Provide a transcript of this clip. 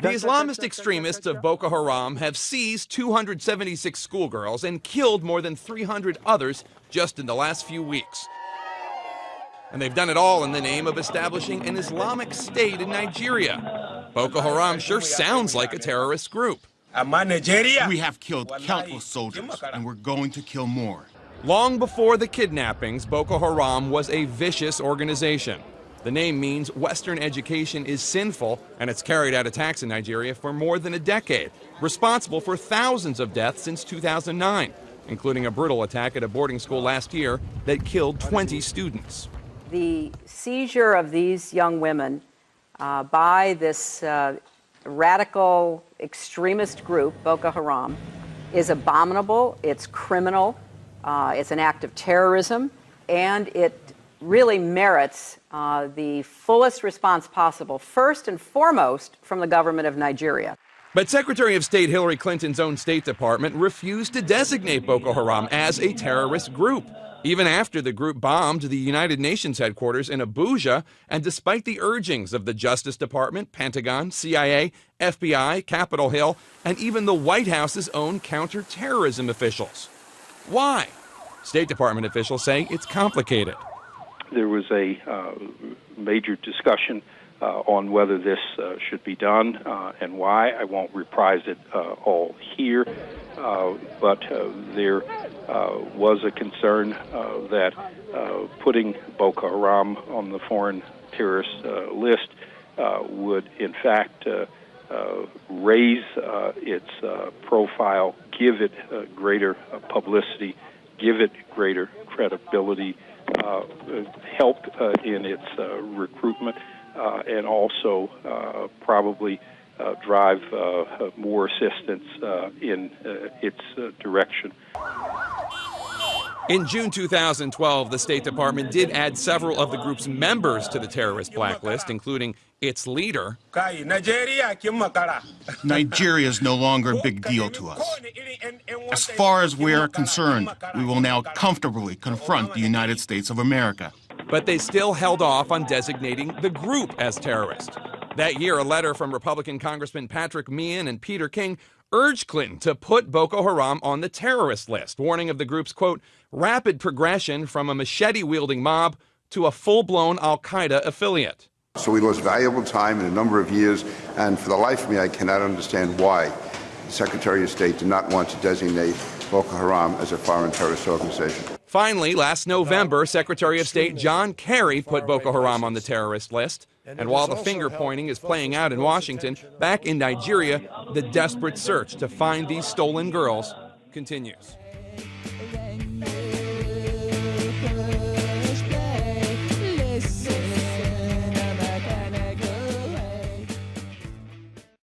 Islamist extremists of Boko Haram have seized 276 schoolgirls and killed more than 300 others just in the last few weeks. And they've done it all in the name of establishing an Islamic state in Nigeria. Boko Haram sure sounds like a terrorist group. We have killed countless soldiers, and we're going to kill more. Long before the kidnappings, Boko Haram was a vicious organization. The name means Western education is sinful, and it's carried out attacks in Nigeria for more than a decade, responsible for thousands of deaths since 2009, including a brutal attack at a boarding school last year that killed 20 students. The seizure of these young women by this radical extremist group, Boko Haram, is abominable, it's criminal, it's an act of terrorism, and it really merits the fullest response possible, first and foremost from the government of Nigeria. But Secretary of State Hillary Clinton's own State Department refused to designate Boko Haram as a terrorist group, even after the group bombed the United Nations headquarters in Abuja, and despite the urgings of the Justice Department, Pentagon, CIA, FBI, Capitol Hill, and even the White House's own counterterrorism officials. Why? State Department officials say it's complicated. There was a major discussion on whether this should be done and why. I won't reprise it all here, but there was a concern that putting Boko Haram on the foreign terrorist list would, in fact, raise its profile, give it greater publicity, give it greater credibility, help in its recruitment, and also probably drive more assistance in its direction. In June 2012, the State Department did add several of the group's members to the terrorist blacklist, including its leader. Nigeria is no longer a big deal to us. As far as we're concerned, we will now comfortably confront the United States of America. But they still held off on designating the group as terrorist. That year, a letter from Republican Congressman Patrick Meehan and Peter King urged Clinton to put Boko Haram on the terrorist list, warning of the group's, quote, rapid progression from a machete-wielding mob to a full-blown al-Qaeda affiliate. So we lost valuable time in a number of years, and for the life of me, I cannot understand why the Secretary of State did not want to designate Boko Haram as a foreign terrorist organization. Finally, last November, Secretary of State John Kerry put Boko Haram on the terrorist list. And while the finger-pointing is playing out in Washington, back in Nigeria, the desperate search to find these stolen girls continues.